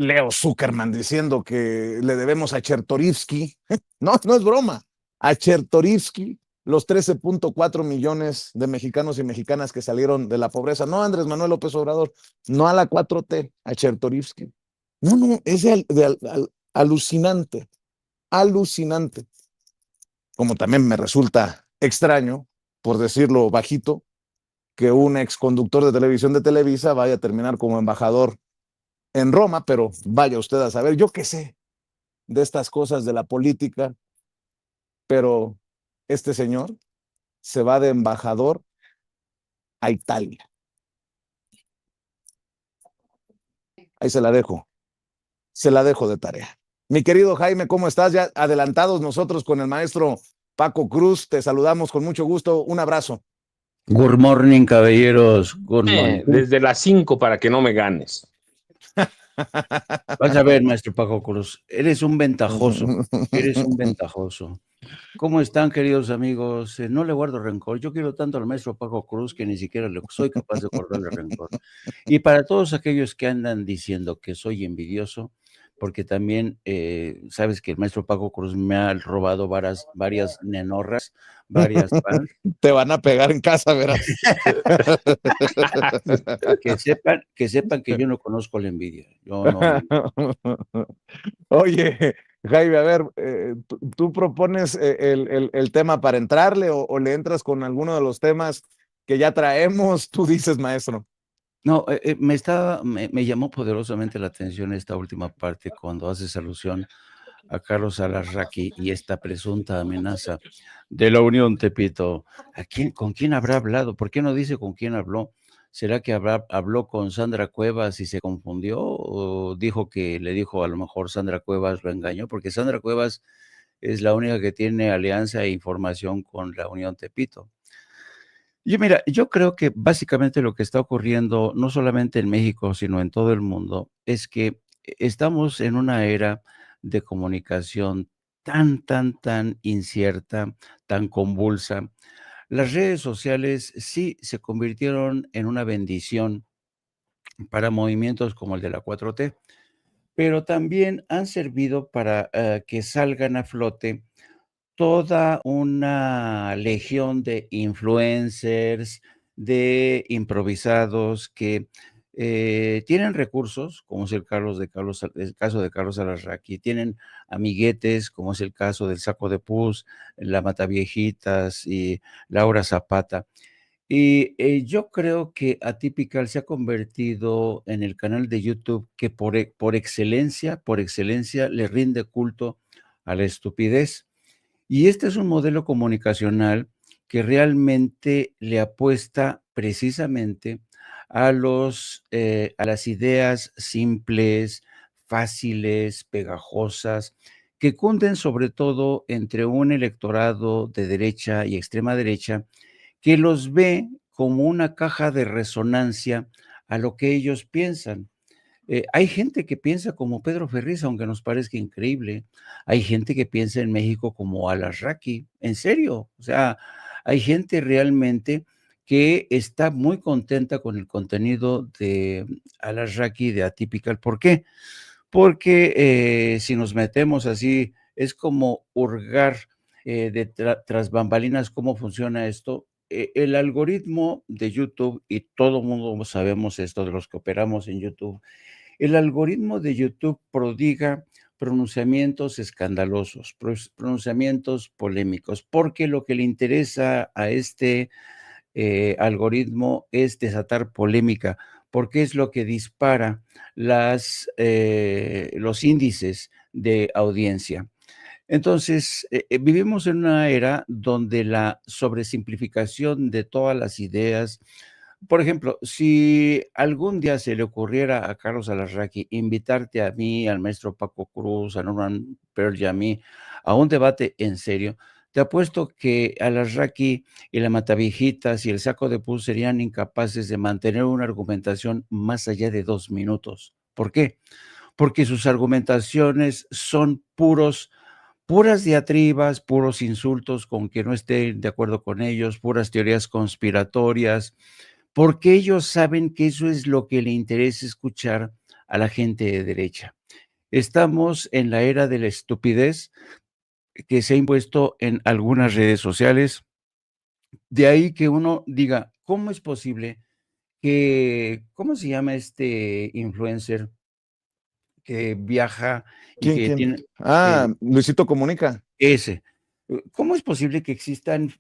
Leo Zuckerman diciendo que le debemos a Chertorivsky, no, no es broma, a Chertorivsky los 13.4 millones de mexicanos y mexicanas que salieron de la pobreza. No a Andrés Manuel López Obrador, no a la 4T, a Chertorivsky. No, no, es alucinante, alucinante. Como también me resulta extraño, por decirlo bajito, que un exconductor de televisión de Televisa vaya a terminar como embajador en Roma, pero vaya usted a saber, yo qué sé de estas cosas de la política, pero este señor se va de embajador a Italia. Ahí se la dejo de tarea. Mi querido Jaime, ¿cómo estás? Ya adelantados nosotros con el maestro Paco Cruz, te saludamos con mucho gusto, un abrazo. Good morning, caballeros. Good morning. Desde las 5 para que no me ganes. Vas a ver, maestro Paco Cruz, eres un ventajoso. Eres un ventajoso. ¿Cómo están, queridos amigos? No le guardo rencor. Yo quiero tanto al maestro Paco Cruz que ni siquiera soy capaz de guardarle rencor. Y para todos aquellos que andan diciendo que soy envidioso, porque también sabes que el maestro Paco Cruz me ha robado varias nenorras, varias fans. Te van a pegar en casa, verás. Que sepan que yo no conozco la envidia. Yo no. Oye, Jaime, a ver, ¿tú propones el tema para entrarle o le entras con alguno de los temas que ya traemos? Tú dices, maestro. No, me llamó poderosamente la atención esta última parte cuando haces alusión a Carlos Alarraqui y esta presunta amenaza de la Unión Tepito. ¿Con quién habrá hablado? ¿Por qué no dice con quién habló? ¿Será que habló con Sandra Cuevas y se confundió? ¿O dijo que le dijo a lo mejor Sandra Cuevas lo engañó? Porque Sandra Cuevas es la única que tiene alianza e información con la Unión Tepito. Mira, yo creo que básicamente lo que está ocurriendo, no solamente en México, sino en todo el mundo, es que estamos en una era de comunicación tan incierta, tan convulsa. Las redes sociales sí se convirtieron en una bendición para movimientos como el de la 4T, pero también han servido para que salgan a flote toda una legión de influencers, de improvisados que tienen recursos, como es el caso de Carlos Alarraqui, tienen amiguetes, como es el caso del Saco de Pus, la Mataviejitas y Laura Zapata. Y yo creo que Atypical se ha convertido en el canal de YouTube que por excelencia le rinde culto a la estupidez. Y este es un modelo comunicacional que realmente le apuesta precisamente a las ideas simples, fáciles, pegajosas, que cunden sobre todo entre un electorado de derecha y extrema derecha, que los ve como una caja de resonancia a lo que ellos piensan. Hay gente que piensa como Pedro Ferriz, aunque nos parezca increíble. Hay gente que piensa en México como Alarraqui, en serio. O sea, hay gente realmente que está muy contenta con el contenido de Alarraqui, de Atypical. ¿Por qué? Porque si nos metemos así, es como hurgar tras bambalinas cómo funciona esto. El algoritmo de YouTube, y todo el mundo sabemos esto de los que operamos en YouTube, el algoritmo de YouTube prodiga pronunciamientos escandalosos, pronunciamientos polémicos, porque lo que le interesa a este algoritmo es desatar polémica, porque es lo que dispara los índices de audiencia. Entonces, vivimos en una era donde la sobresimplificación de todas las ideas, por ejemplo, si algún día se le ocurriera a Carlos Alarraqui invitarte a mí, al maestro Paco Cruz, a Norman Pearl y a mí a un debate en serio, te apuesto que Alarraqui y la Mataviejitas y el Saco de Pus serían incapaces de mantener una argumentación más allá de 2 minutos. ¿Por qué? Porque sus argumentaciones son puras diatribas, puros insultos con que no estén de acuerdo con ellos, puras teorías conspiratorias, porque ellos saben que eso es lo que le interesa escuchar a la gente de derecha. Estamos en la era de la estupidez que se ha impuesto en algunas redes sociales. De ahí que uno diga, ¿cómo es posible que, cómo se llama este influencer que viaja y ¿Quién, que quién? tiene Ah, el Luisito Comunica. ese? ¿Cómo es posible que existan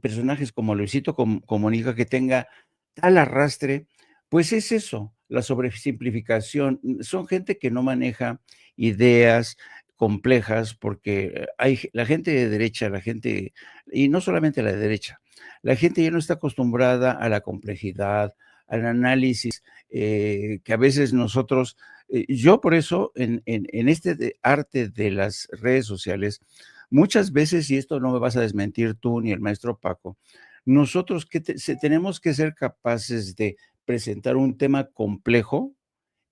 personajes como Luisito Comunica que tenga tal arrastre? Pues es eso, la sobresimplificación. Son gente que no maneja ideas complejas porque la gente de derecha, la gente, y no solamente la de derecha, la gente ya no está acostumbrada a la complejidad, al análisis, que a veces nosotros, yo por eso en este arte de las redes sociales, muchas veces, y esto no me vas a desmentir tú ni el maestro Paco, nosotros tenemos que ser capaces de presentar un tema complejo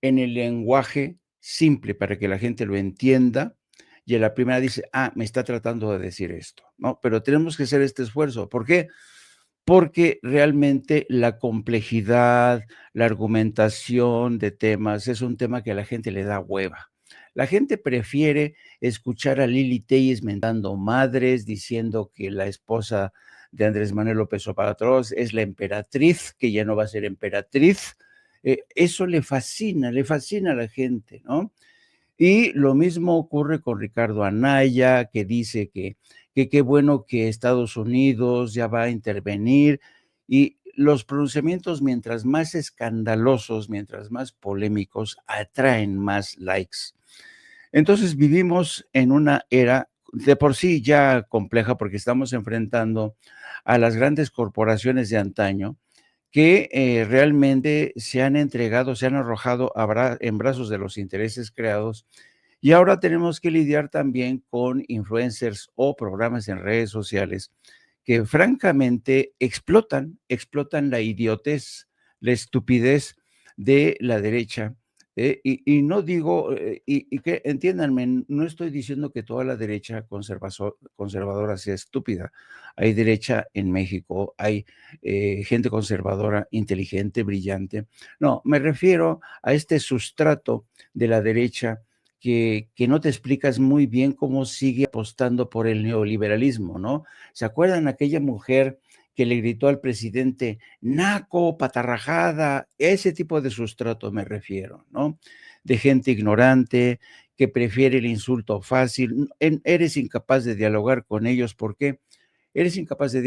en el lenguaje simple para que la gente lo entienda y a la primera dice, ah, me está tratando de decir esto, ¿no? Pero tenemos que hacer este esfuerzo. ¿Por qué? Porque realmente la complejidad, la argumentación de temas es un tema que a la gente le da hueva. La gente prefiere escuchar a Lili Téllez mentando madres, diciendo que la esposa de Andrés Manuel López Obrador es la emperatriz, que ya no va a ser emperatriz. Eso le fascina a la gente, ¿no? Y lo mismo ocurre con Ricardo Anaya, que dice que qué bueno que Estados Unidos ya va a intervenir, y los pronunciamientos, mientras más escandalosos, mientras más polémicos, atraen más likes. Entonces vivimos en una era de por sí ya compleja porque estamos enfrentando a las grandes corporaciones de antaño que realmente se han entregado, se han arrojado en brazos de los intereses creados, y ahora tenemos que lidiar también con influencers o programas en redes sociales que francamente explotan la idiotez, la estupidez de la derecha. Y no digo, y que entiéndanme, no estoy diciendo que toda la derecha conservadora sea estúpida. Hay derecha en México, hay gente conservadora, inteligente, brillante. No, me refiero a este sustrato de la derecha que no te explicas muy bien cómo sigue apostando por el neoliberalismo, ¿no? ¿Se acuerdan aquella mujer que le gritó al presidente, naco, patarrajada? Ese tipo de sustrato me refiero, ¿no? De gente ignorante que prefiere el insulto fácil. Eres incapaz de dialogar con ellos. ¿Por qué? Eres incapaz de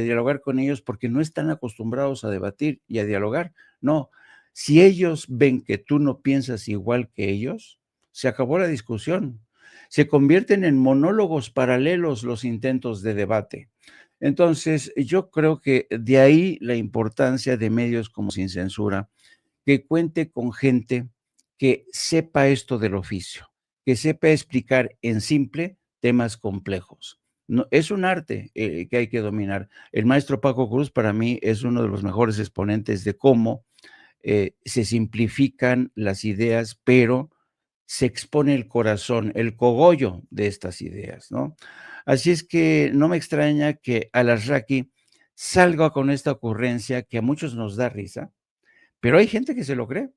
dialogar con ellos porque no están acostumbrados a debatir y a dialogar. No, si ellos ven que tú no piensas igual que ellos, se acabó la discusión. Se convierten en monólogos paralelos los intentos de debate. Entonces, yo creo que de ahí la importancia de medios como Sin Censura, que cuente con gente que sepa esto del oficio, que sepa explicar en simple temas complejos. No, es un arte que hay que dominar. El maestro Paco Cruz para mí es uno de los mejores exponentes de cómo se simplifican las ideas, pero se expone el corazón, el cogollo de estas ideas, ¿no? Así es que no me extraña que Alasraqui salga con esta ocurrencia que a muchos nos da risa, pero hay gente que se lo cree.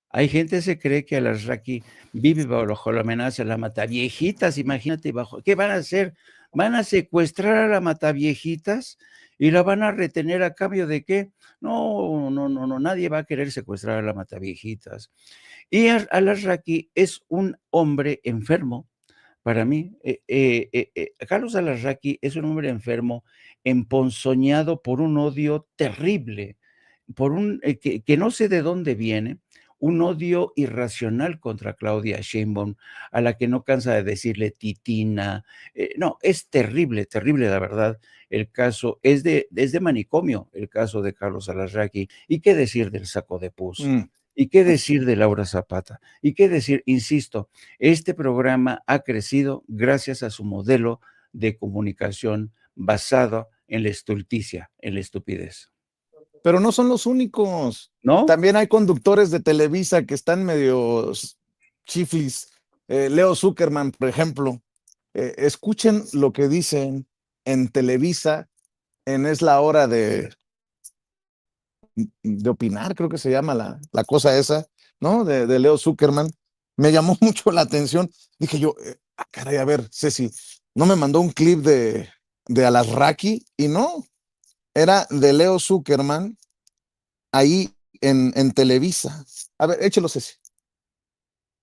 Hay gente que se cree que Alasraqui vive bajo la amenaza de la mataviejitas, imagínate, ¿qué van a hacer? ¿Van a secuestrar a la mataviejitas y la van a retener a cambio de qué? No, no, no, no, nadie va a querer secuestrar a la mataviejitas. Y Alasraqui es un hombre enfermo, para mí. Carlos Alasraqui es un hombre enfermo, emponzoñado por un odio terrible, por que no sé de dónde viene, un odio irracional contra Claudia Sheinbaum, a la que no cansa de decirle titina. No, es terrible, terrible, la verdad. El caso es de manicomio, el caso de Carlos Alasraqui. ¿Y qué decir del saco de pus? Mm. ¿Y qué decir de Laura Zapata? ¿Y qué decir? Insisto, este programa ha crecido gracias a su modelo de comunicación basado en la estulticia, en la estupidez. Pero no son los únicos. ¿No? También hay conductores de Televisa que están medio chiflis. Leo Zuckerman, por ejemplo. Escuchen lo que dicen en Televisa, en Es la Hora de opinar, creo que se llama la cosa esa. ¿no? De Leo Zuckerman. Me llamó mucho la atención. Dije yo, caray, a ver, Ceci, ¿no me mandó un clip de Alasraqui? Y no, era de Leo Zuckerman ahí en Televisa. A ver, échelo, Ceci.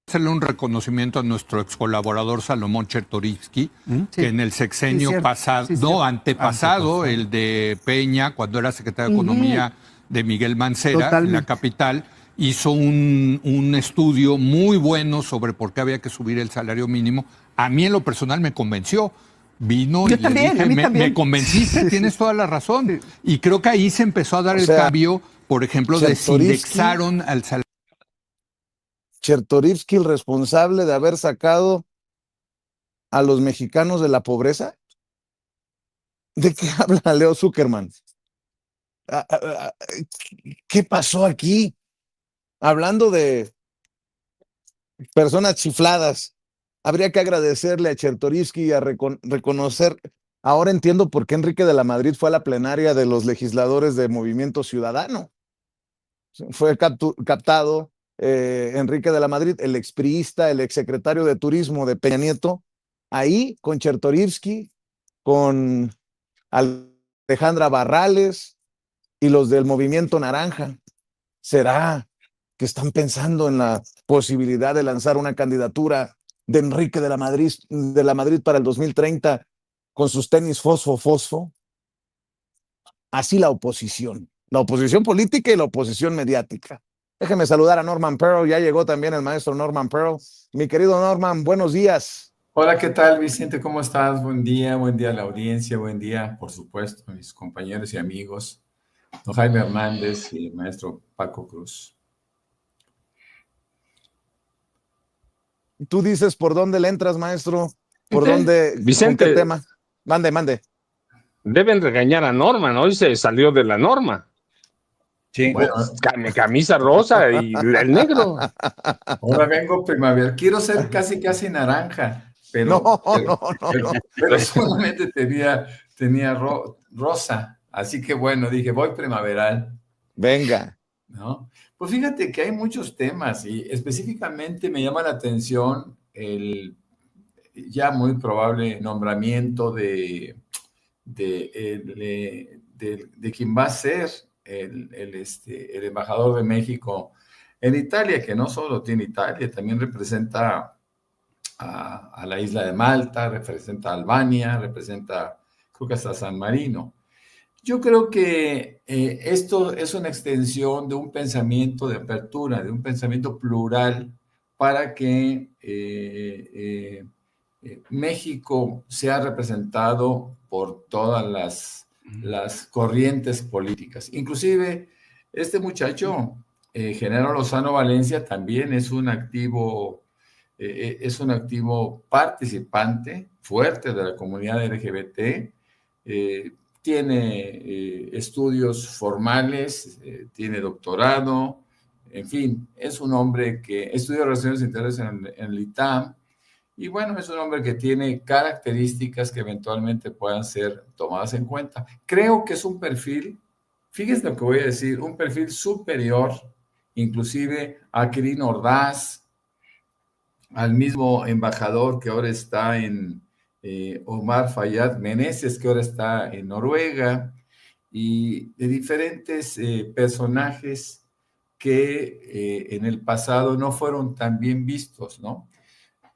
Hacerle un reconocimiento a nuestro ex colaborador Salomón Chertorivsky, Sí. que en el sexenio cierto. pasado, Sí, no, cierto. antepasado, el de Peña, cuando era secretario de Economía de Miguel Mancera, en la Totalmente. capital, hizo un estudio muy bueno sobre por qué había que subir el salario mínimo. A mí en lo personal me convenció. Vino Yo y también, le a mí dije, también. me convenciste, tienes toda la razón. Y creo que ahí se empezó a dar O el sea, cambio, por ejemplo, Chertorivsky- desindexaron al salario. Chertorivsky, el responsable de haber sacado a los mexicanos de la pobreza. ¿De qué habla Leo Zuckerman? ¿Qué pasó aquí? Hablando de personas chifladas, habría que agradecerle a Chertorivsky y a reconocer. Ahora entiendo por qué Enrique de la Madrid fue a la plenaria de los legisladores de Movimiento Ciudadano. Fue captado Enrique de la Madrid, el expriista, el exsecretario de Turismo de Peña Nieto, ahí con Chertorivsky, con Alejandra Barrales y los del Movimiento Naranja. ¿Será que están pensando en la posibilidad de lanzar una candidatura de Enrique de la Madrid para el 2030 con sus tenis fosfo? Así la oposición política y la oposición mediática. Déjeme saludar a Norman Pearl, ya llegó también el maestro Norman Pearl. Mi querido Norman, buenos días. Hola, ¿qué tal, Vicente? ¿Cómo estás? Buen día a la audiencia, buen día, por supuesto, a mis compañeros y amigos, don Jaime Hernández y el maestro Paco Cruz. Tú dices por dónde le entras, maestro, por Vicente, dónde, con Vicente. qué tema. Mande. Deben regañar a Norma, ¿no? Hoy se salió de la norma. Sí. Bueno, Camisa rosa y el negro. ahora vengo primavera. Quiero ser casi naranja, pero solamente tenía rosa. Así que bueno, dije, voy primaveral. Venga. ¿No? Pues fíjate que hay muchos temas y específicamente me llama la atención el ya muy probable nombramiento de quien va a ser el embajador de México en Italia, que no solo tiene Italia, también representa a la isla de Malta, representa a Albania, representa creo que hasta San Marino. Yo creo que esto es una extensión de un pensamiento de apertura, de un pensamiento plural para que México sea representado por todas las corrientes políticas. Inclusive, este muchacho, Genaro Lozano Valencia, también es un activo participante fuerte de la comunidad LGBT. Tiene estudios formales, tiene doctorado, en fin, es un hombre que estudia Relaciones Internacionales en el ITAM, y bueno, es un hombre que tiene características que eventualmente puedan ser tomadas en cuenta. Creo que es un perfil, fíjense lo que voy a decir, un perfil superior, inclusive a Quirino Ordaz, al mismo embajador que ahora está en Omar Fayad Meneses, que ahora está en Noruega, y de diferentes personajes que en el pasado no fueron tan bien vistos, ¿no?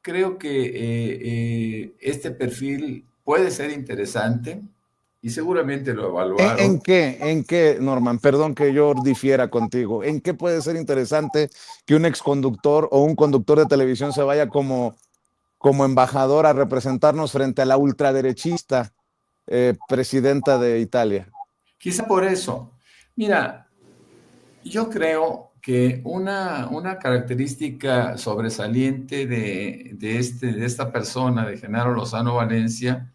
Creo que este perfil puede ser interesante y seguramente lo evaluaron. ¿En qué, Norman? Perdón que yo difiera contigo. ¿En qué puede ser interesante que un exconductor o un conductor de televisión se vaya como embajador a representarnos frente a la ultraderechista presidenta de Italia? Quizá por eso. Mira, yo creo que una característica sobresaliente de esta persona, de Genaro Lozano Valencia,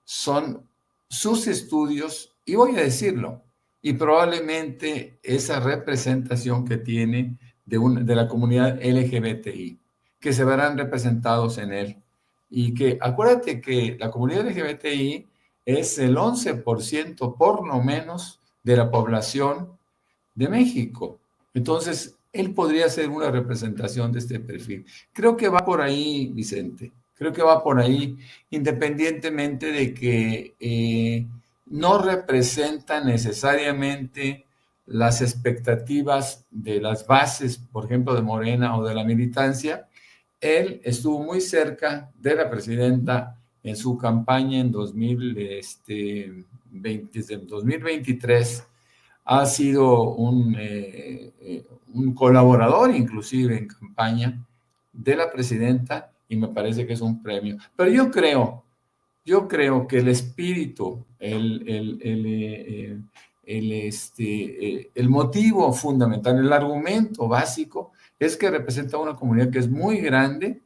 son sus estudios, y voy a decirlo, y probablemente esa representación que tiene de la comunidad LGBTI, que se verán representados en él. Y que acuérdate que la comunidad LGBTI es el 11% por lo menos de la población de México. Entonces, él podría ser una representación de este perfil. Creo que va por ahí, Vicente. Creo que va por ahí, independientemente de que no representa necesariamente las expectativas de las bases, por ejemplo, de Morena o de la militancia. Él estuvo muy cerca de la presidenta en su campaña en 2023. Ha sido un colaborador inclusive en campaña de la presidenta y me parece que es un premio. Pero yo creo que el espíritu, el motivo fundamental, el argumento básico es que representa una comunidad que es muy grande,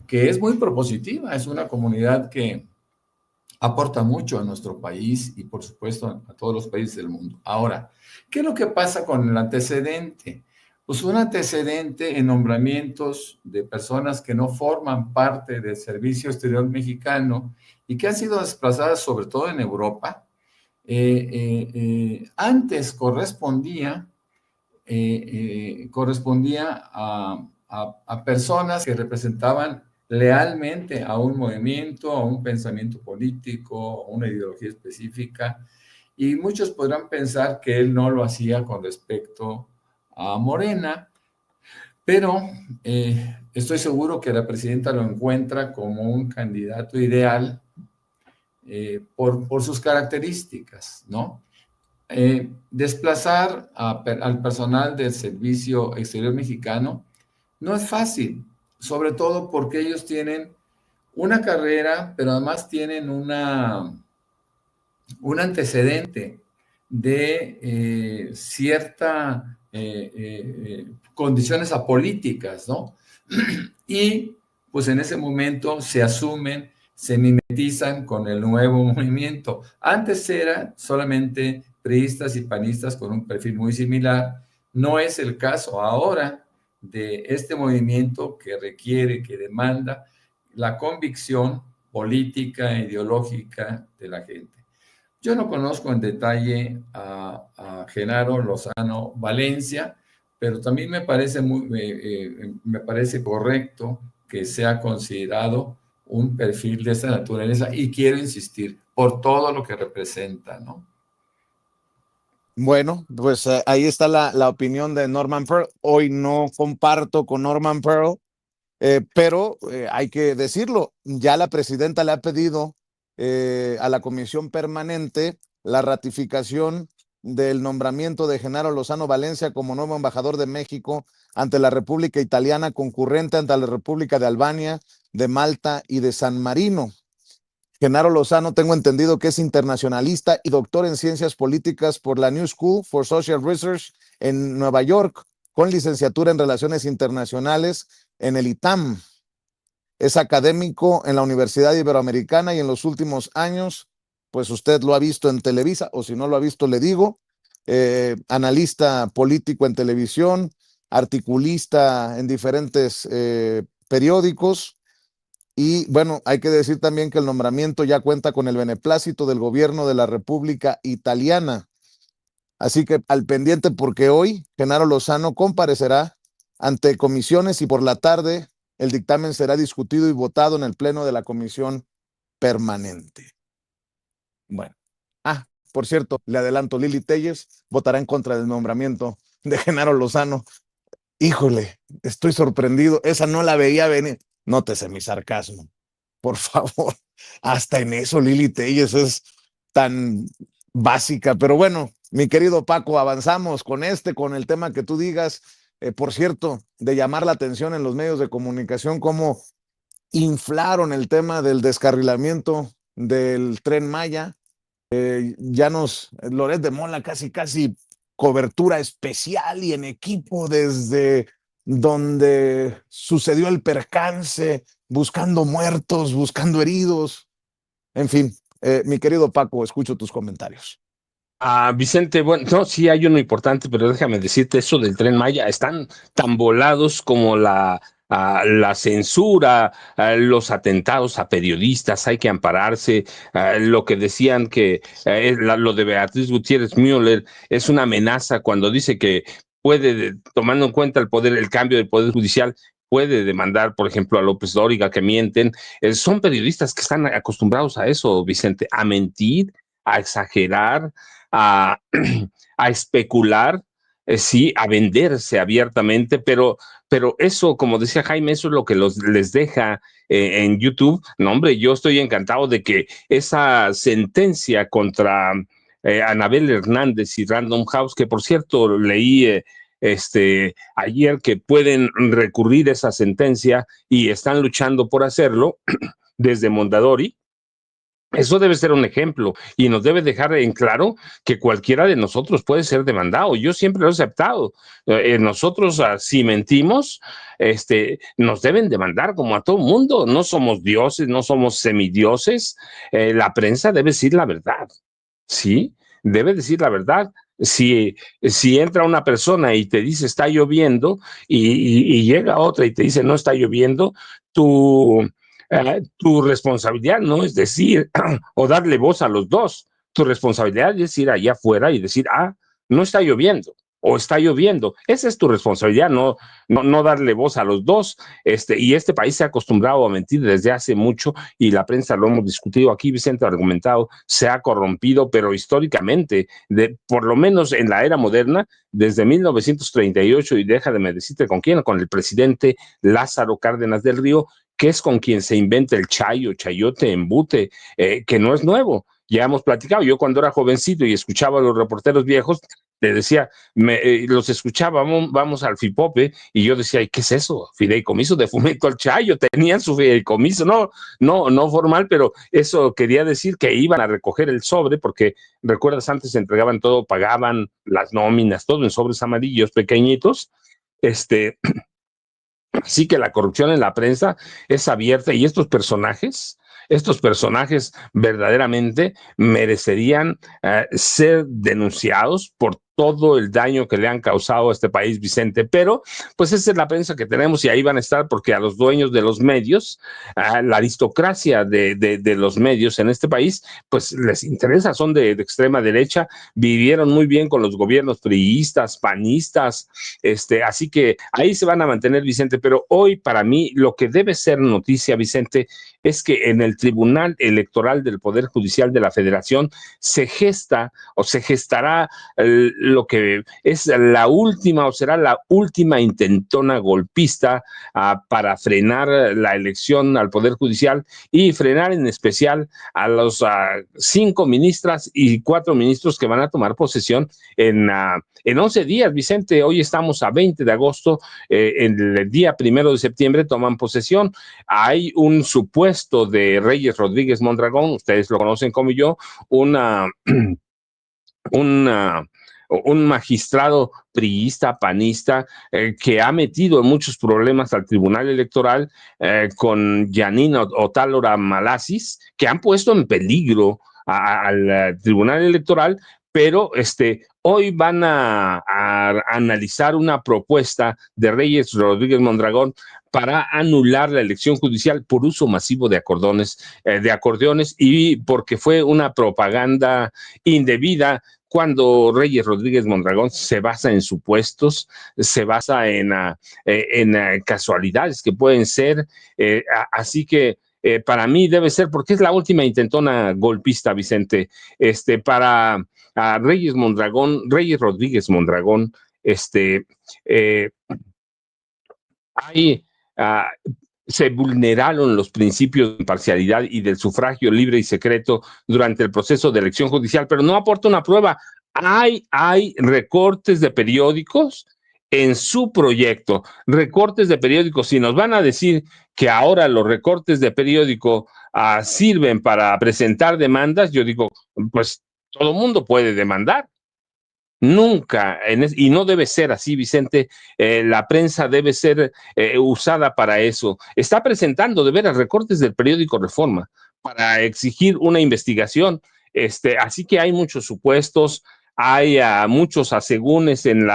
que es muy propositiva, es una comunidad que aporta mucho a nuestro país y por supuesto a todos los países del mundo. Ahora, ¿qué es lo que pasa con el antecedente? Pues un antecedente en nombramientos de personas que no forman parte del Servicio Exterior Mexicano y que han sido desplazadas sobre todo en Europa, antes correspondía a personas que representaban lealmente a un movimiento, a un pensamiento político, a una ideología específica, y muchos podrán pensar que él no lo hacía con respecto a Morena, pero estoy seguro que la presidenta lo encuentra como un candidato ideal por sus características, ¿no? Desplazar al personal del Servicio Exterior Mexicano no es fácil, sobre todo porque ellos tienen una carrera, pero además tienen un antecedente de cierta condiciones apolíticas, ¿no? Y pues en ese momento se asumen, se mimetizan con el nuevo movimiento. Antes era solamente priistas y panistas con un perfil muy similar. No es el caso ahora de este movimiento que requiere, que demanda la convicción política e ideológica de la gente. Yo no conozco en detalle a Genaro Lozano Valencia, pero también me parece correcto que sea considerado un perfil de esta naturaleza y quiero insistir por todo lo que representa, ¿no? Bueno, pues ahí está la opinión de Norman Pearl. Hoy no comparto con Norman Pearl, pero hay que decirlo, ya la presidenta le ha pedido a la comisión permanente la ratificación del nombramiento de Genaro Lozano Valencia como nuevo embajador de México ante la República Italiana, concurrente ante la República de Albania, de Malta y de San Marino. Genaro Lozano, tengo entendido que es internacionalista y doctor en ciencias políticas por la New School for Social Research en Nueva York, con licenciatura en Relaciones Internacionales en el ITAM. Es académico en la Universidad Iberoamericana y en los últimos años, pues usted lo ha visto en Televisa, o si no lo ha visto, le digo, analista político en televisión, articulista en diferentes periódicos. Y bueno, hay que decir también que el nombramiento ya cuenta con el beneplácito del gobierno de la República Italiana. Así que al pendiente, porque hoy Genaro Lozano comparecerá ante comisiones y por la tarde el dictamen será discutido y votado en el pleno de la comisión permanente. Bueno, por cierto, le adelanto, Lili Téllez votará en contra del nombramiento de Genaro Lozano. Híjole, estoy sorprendido, esa no la veía venir. Nótese mi sarcasmo, por favor. Hasta en eso Lili Téllez es tan básica, pero bueno, mi querido Paco, avanzamos con el tema que tú digas. Por cierto, de llamar la atención en los medios de comunicación, cómo inflaron el tema del descarrilamiento del Tren Maya. Loret de Mola casi cobertura especial y en equipo desde donde sucedió el percance, buscando muertos, buscando heridos. En fin, mi querido Paco, escucho tus comentarios. Vicente, bueno, no, sí hay uno importante, pero déjame decirte eso del Tren Maya, están tan volados como la censura, los atentados a periodistas, hay que ampararse, lo que decían que lo de Beatriz Gutiérrez Müller es una amenaza cuando dice que puede, tomando en cuenta el cambio del Poder Judicial, puede demandar, por ejemplo, a López Dóriga, que mienten. Son periodistas que están acostumbrados a eso, Vicente, a mentir, a exagerar, a, a especular, sí, a venderse abiertamente, pero eso, como decía Jaime, eso es lo que les deja en YouTube. No, hombre, yo estoy encantado de que esa sentencia contra Anabel Hernández y Random House, que por cierto leí ayer que pueden recurrir esa sentencia y están luchando por hacerlo desde Mondadori. Eso debe ser un ejemplo y nos debe dejar en claro que cualquiera de nosotros puede ser demandado. Yo siempre lo he aceptado. Nosotros, si mentimos, nos deben demandar como a todo mundo. No somos dioses, no somos semidioses. La prensa debe decir la verdad, ¿sí? Debe decir la verdad. Si entra una persona y te dice está lloviendo y llega otra y te dice no está lloviendo, tu responsabilidad no es decir o darle voz a los dos. Tu responsabilidad es ir allá afuera y decir, no está lloviendo o está lloviendo. Esa es tu responsabilidad, no darle voz a los dos. Y este país se ha acostumbrado a mentir desde hace mucho y la prensa, lo hemos discutido aquí, Vicente ha argumentado, se ha corrompido, pero históricamente, por lo menos en la era moderna, desde 1938, y déjame decirte con quién, con el presidente Lázaro Cárdenas del Río, que es con quien se inventa el chayote, embute, que no es nuevo. Ya hemos platicado, yo cuando era jovencito y escuchaba a los reporteros viejos, le decía, los escuchaba, vamos al FIPOPE, y yo decía, ¿qué es eso? Fideicomiso de fomento al chayo, tenían su fideicomiso, no formal, pero eso quería decir que iban a recoger el sobre, porque recuerdas, antes entregaban todo, pagaban las nóminas, todo en sobres amarillos pequeñitos, Así que la corrupción en la prensa es abierta y estos personajes verdaderamente merecerían ser denunciados por todo el daño que le han causado a este país, Vicente, pero pues esa es la prensa que tenemos y ahí van a estar porque a los dueños de los medios, a la aristocracia de los medios en este país, pues les interesa, son de extrema derecha, vivieron muy bien con los gobiernos priistas, panistas, así que ahí se van a mantener, Vicente, pero hoy para mí lo que debe ser noticia, Vicente, es que en el Tribunal Electoral del Poder Judicial de la Federación se gestará lo que es la última o será la última intentona golpista para frenar la elección al Poder Judicial y frenar en especial a los 5 ministras y 4 ministros que van a tomar posesión en 11 días, Vicente. Hoy estamos a 20 de agosto, en el día 1 de septiembre toman posesión. Hay un supuesto de Reyes Rodríguez Mondragón, ustedes lo conocen como yo, un magistrado priista, panista, que ha metido en muchos problemas al Tribunal Electoral con Yanina Otálora Malasis, que han puesto en peligro al Tribunal Electoral, pero hoy van a analizar una propuesta de Reyes Rodríguez Mondragón para anular la elección judicial por uso masivo de acordeones y porque fue una propaganda indebida, cuando Reyes Rodríguez Mondragón se basa en supuestos, se basa en casualidades que pueden ser, así que para mí debe ser, porque es la última intentona golpista, Vicente, para Reyes Rodríguez Mondragón, se vulneraron los principios de imparcialidad y del sufragio libre y secreto durante el proceso de elección judicial, pero no aporta una prueba. Hay recortes de periódicos en su proyecto, recortes de periódicos. Si nos van a decir que ahora los recortes de periódico sirven para presentar demandas, yo digo, pues todo mundo puede demandar. Nunca, y no debe ser así, Vicente, la prensa debe ser usada para eso. Está presentando de veras recortes del periódico Reforma para exigir una investigación, así que hay muchos supuestos, hay muchos asegúnes en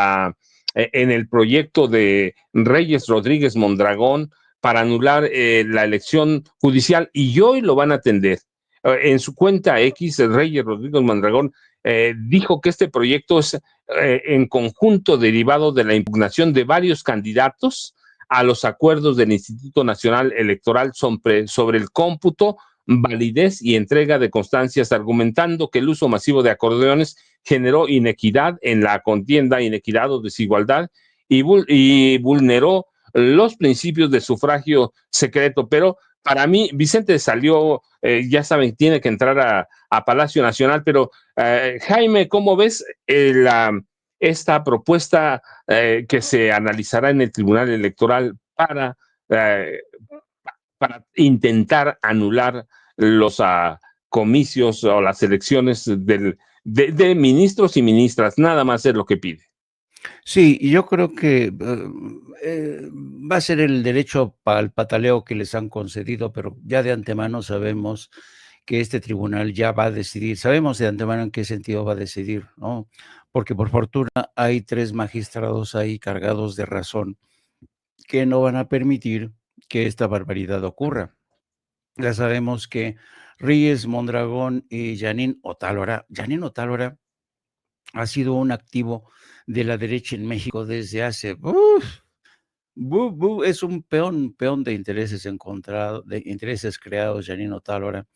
el proyecto de Reyes Rodríguez Mondragón para anular la elección judicial y hoy lo van a atender. En su cuenta X, Reyes Rodríguez Mondragón dijo que este proyecto es en conjunto derivado de la impugnación de varios candidatos a los acuerdos del Instituto Nacional Electoral sobre el cómputo, validez y entrega de constancias, argumentando que el uso masivo de acordeones generó inequidad en la contienda, inequidad o desigualdad, y vulneró los principios de sufragio secreto. Pero para mí, Vicente salió, ya saben, tiene que entrar a Palacio Nacional, pero Jaime, ¿cómo ves esta propuesta que se analizará en el Tribunal Electoral para intentar anular los comicios o las elecciones de ministros y ministras? Nada más es lo que pide. Sí, yo creo que va a ser el derecho al pataleo que les han concedido, pero ya de antemano sabemos que este tribunal ya va a decidir, sabemos de antemano en qué sentido va a decidir, ¿no? Porque por fortuna hay 3 magistrados ahí cargados de razón que no van a permitir que esta barbaridad ocurra. Ya sabemos que Reyes, Mondragón y Janine Otálora ha sido un activo de la derecha en México desde hace, es un peón de intereses encontrados, de intereses creados, Janine Otálora,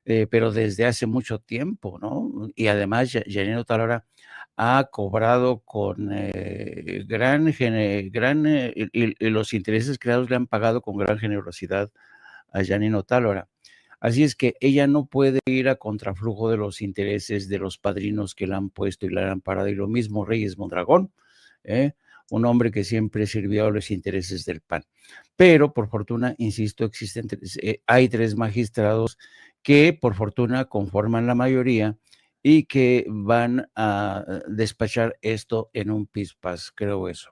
pero desde hace mucho tiempo, ¿no? Y además Janine Otálora ha cobrado con y los intereses creados le han pagado con gran generosidad a Janine Otálora. Así es que ella no puede ir a contraflujo de los intereses de los padrinos que la han puesto y la han parado. Y lo mismo Reyes Mondragón, un hombre que siempre sirvió a los intereses del PAN. Pero por fortuna, insisto, hay 3 magistrados que por fortuna conforman la mayoría y que van a despachar esto en un pispás, creo eso.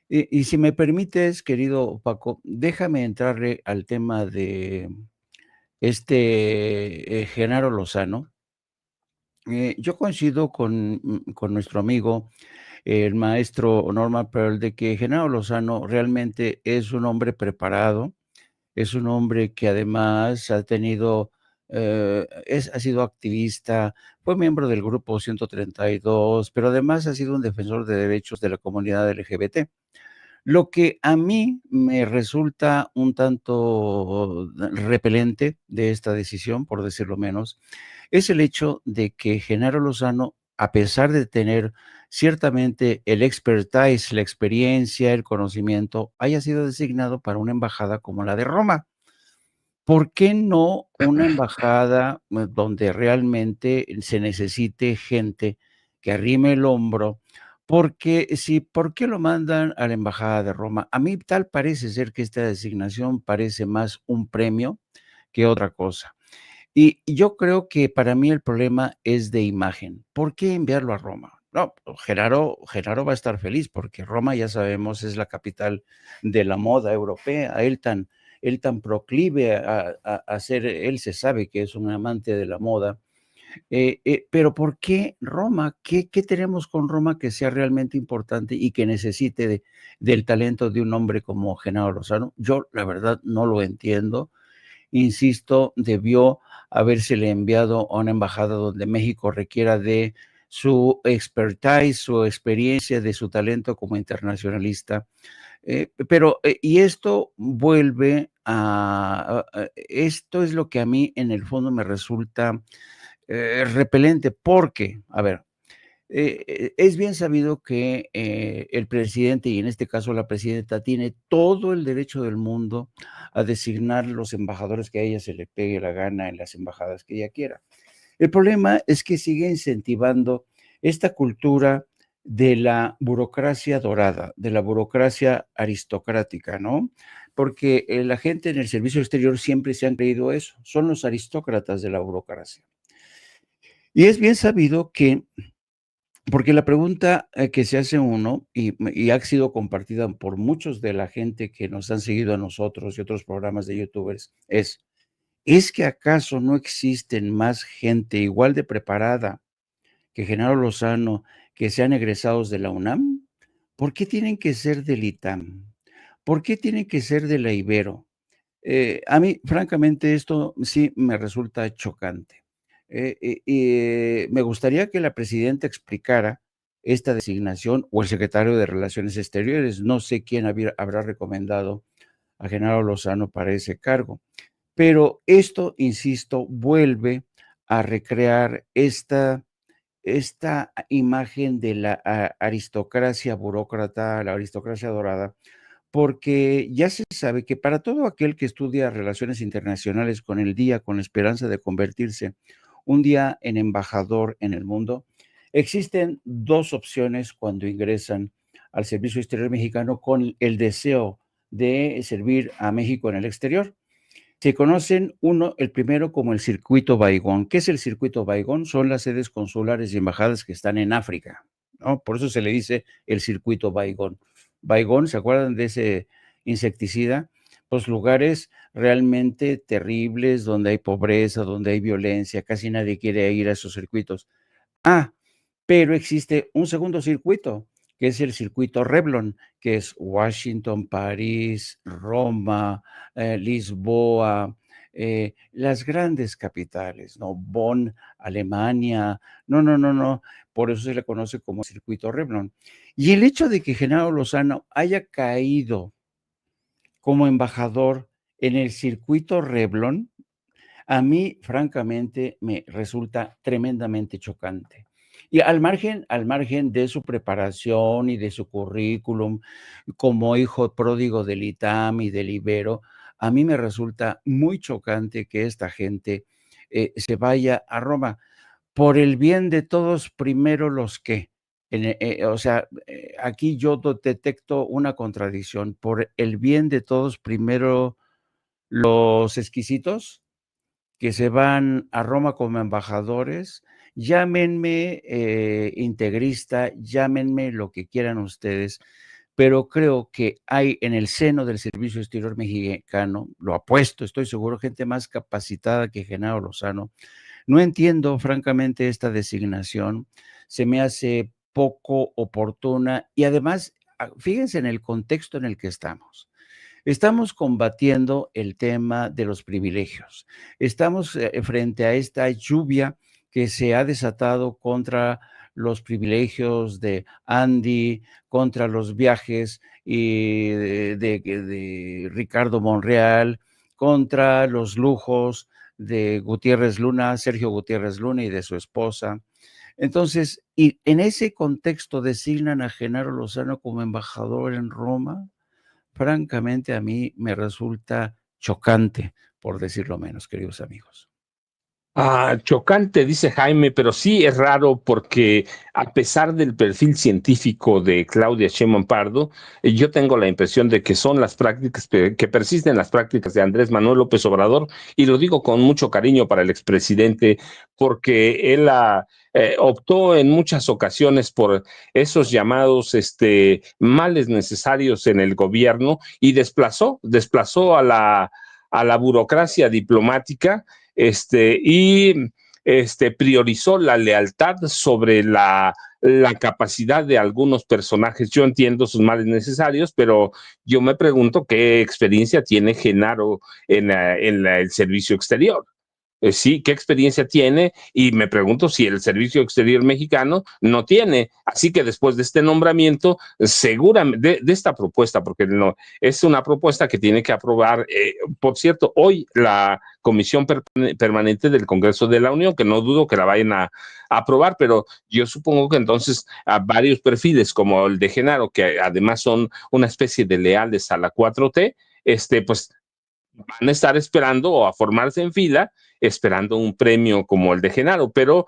Y si me permites, querido Paco, déjame entrarle al tema de Genaro Lozano. Yo coincido con nuestro amigo, el maestro Norman Pearl, de que Genaro Lozano realmente es un hombre preparado, es un hombre que además ha tenido, ha sido activista, fue miembro del Grupo 132, pero además ha sido un defensor de derechos de la comunidad LGBT. Lo que a mí me resulta un tanto repelente de esta decisión, por decirlo menos, es el hecho de que Genaro Lozano, a pesar de tener ciertamente el expertise, la experiencia, el conocimiento, haya sido designado para una embajada como la de Roma. ¿Por qué no una embajada donde realmente se necesite gente que arrime el hombro? Porque ¿por qué lo mandan a la embajada de Roma? A mí tal parece ser que esta designación parece más un premio que otra cosa. Y yo creo que para mí el problema es de imagen. ¿Por qué enviarlo a Roma? No, Genaro va a estar feliz porque Roma, ya sabemos, es la capital de la moda europea. Él tan proclive a ser, él se sabe que es un amante de la moda. Pero ¿por qué Roma? ¿Qué tenemos con Roma que sea realmente importante y que necesite del talento de un hombre como Genaro Lozano? Yo, la verdad, no lo entiendo. Insisto, debió habérsele enviado a una embajada donde México requiera de su expertise, su experiencia, de su talento como internacionalista. Y esto vuelve esto es lo que a mí en el fondo me resulta repelente, porque, a ver, es bien sabido que el presidente, y en este caso la presidenta, tiene todo el derecho del mundo a designar los embajadores que a ella se le pegue la gana en las embajadas que ella quiera. El problema es que sigue incentivando esta cultura de la burocracia dorada, de la burocracia aristocrática, ¿no? Porque la gente en el servicio exterior siempre se han creído eso, son los aristócratas de la burocracia. Y es bien sabido que porque la pregunta que se hace uno, y ha sido compartida por muchos de la gente que nos han seguido a nosotros y otros programas de youtubers, ¿es que acaso no existen más gente igual de preparada que Genaro Lozano que sean egresados de la UNAM? ¿Por qué tienen que ser del ITAM? ¿Por qué tienen que ser de la Ibero? A mí, francamente, esto sí me resulta chocante. Me gustaría que la presidenta explicara esta designación o el secretario de Relaciones Exteriores. No sé quién habrá recomendado a Genaro Lozano para ese cargo. Pero esto, insisto, vuelve a recrear esta imagen de la aristocracia burócrata, la aristocracia dorada, porque ya se sabe que para todo aquel que estudia relaciones internacionales con la esperanza de convertirse un día en embajador en el mundo, existen dos opciones cuando ingresan al Servicio Exterior Mexicano con el deseo de servir a México en el exterior. Se conocen el primero como el circuito Baigón. ¿Qué es el circuito Baigón? Son las sedes consulares y embajadas que están en África, ¿no? Por eso se le dice el circuito Baigón. Baigón, ¿se acuerdan de ese insecticida? Pues lugares realmente terribles, donde hay pobreza, donde hay violencia, casi nadie quiere ir a esos circuitos. Pero existe un segundo circuito, que es el circuito Revlon, que es Washington, París, Roma, Lisboa, las grandes capitales, ¿no? Bonn, Alemania. No. Por eso se le conoce como circuito Revlon. Y el hecho de que Genaro Lozano haya caído como embajador en el circuito Revlon, a mí, francamente, me resulta tremendamente chocante. Y al margen de su preparación y de su currículum como hijo pródigo del ITAM y del Ibero, a mí me resulta muy chocante que esta gente se vaya a Roma. Por el bien de todos, primero los que. Aquí yo detecto una contradicción. Por el bien de todos, primero los exquisitos que se van a Roma como embajadores, llámenme integrista, llámenme lo que quieran ustedes, pero creo que hay en el seno del Servicio Exterior Mexicano, lo apuesto, estoy seguro, gente más capacitada que Genaro Lozano. No entiendo, francamente, esta designación, se me hace poco oportuna y además, fíjense en el contexto en el que estamos. Estamos combatiendo el tema de los privilegios. Estamos frente a esta lluvia que se ha desatado contra los privilegios de Andy, contra los viajes de Ricardo Monreal, contra los lujos de Gutiérrez Luna, Sergio Gutiérrez Luna y de su esposa. Entonces, y en ese contexto designan a Genaro Lozano como embajador en Roma. Francamente, a mí me resulta chocante, por decirlo menos, queridos amigos. Chocante, dice Jaime, pero sí es raro porque a pesar del perfil científico de Claudia Sheinbaum Pardo, yo tengo la impresión de que son las prácticas que persisten las prácticas de Andrés Manuel López Obrador, y lo digo con mucho cariño para el expresidente, porque él optó en muchas ocasiones por esos llamados males necesarios en el gobierno y desplazó a la burocracia diplomática y priorizó la lealtad sobre la capacidad de algunos personajes. Yo entiendo sus males necesarios, pero yo me pregunto qué experiencia tiene Genaro en el servicio exterior. Sí, ¿qué experiencia tiene? Y me pregunto si el Servicio Exterior Mexicano no tiene. Así que después de este nombramiento, seguramente, de esta propuesta, porque no, es una propuesta que tiene que aprobar, por cierto, hoy la Comisión Permanente del Congreso de la Unión, que no dudo que la vayan a aprobar, pero yo supongo que entonces a varios perfiles como el de Genaro, que además son una especie de leales a la 4T, pues van a estar esperando o a formarse en fila esperando un premio como el de Genaro, pero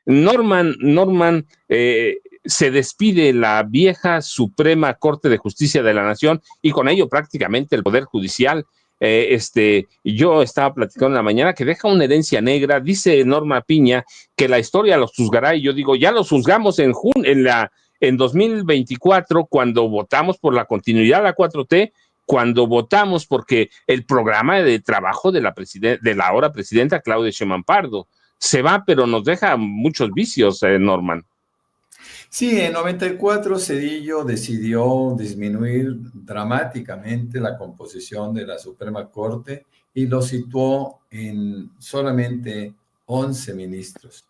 Norman se despide la vieja Suprema Corte de Justicia de la Nación y con ello prácticamente el Poder Judicial. Yo estaba platicando en la mañana que deja una herencia negra, dice Norma Piña que la historia los juzgará, y yo digo, ya los juzgamos en 2024 cuando votamos por la continuidad de la 4T, cuando votamos porque el programa de trabajo de la ahora presidenta Claudia Sheinbaum Pardo se va, pero nos deja muchos vicios, Norman. Sí, en 94 Zedillo decidió disminuir dramáticamente la composición de la Suprema Corte y lo situó en solamente 11 ministros.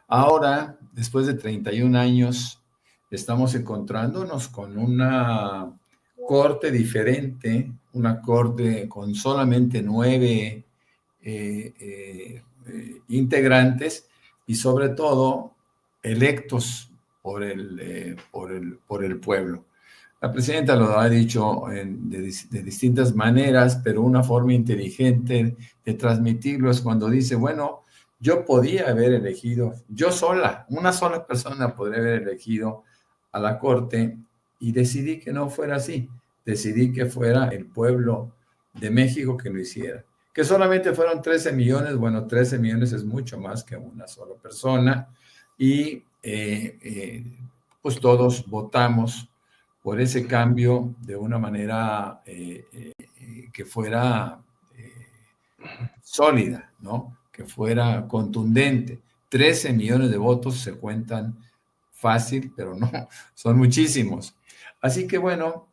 Ahora, después de 31 años, estamos encontrándonos con una corte diferente, una corte con solamente 9 integrantes y sobre todo electos por el pueblo. La presidenta lo ha dicho de distintas maneras, pero una forma inteligente de transmitirlo es cuando dice, bueno, yo podía haber elegido, una sola persona podría haber elegido a la Corte y decidí que no fuera así. Decidí que fuera el pueblo de México que lo hiciera. Que solamente fueron 13 millones, bueno, 13 millones es mucho más que una sola persona y pues todos votamos por ese cambio de una manera que fuera sólida, ¿no? Que fuera contundente. 13 millones de votos se cuentan fácil, pero no, son muchísimos. Así que bueno,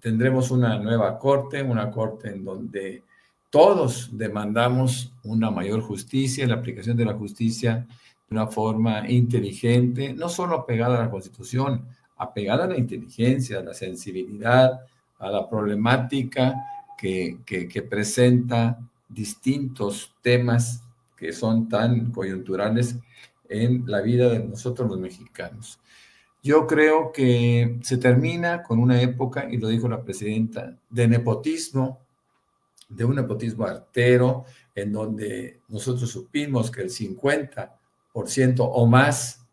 tendremos una nueva corte, una corte en donde todos demandamos una mayor justicia, la aplicación de la justicia de una forma inteligente, no solo apegada a la Constitución, apegada a la inteligencia, a la sensibilidad, a la problemática que presenta distintos temas que son tan coyunturales en la vida de nosotros los mexicanos. Yo creo que se termina con una época, y lo dijo la presidenta, de nepotismo, de un nepotismo artero, en donde nosotros supimos que el 50% o más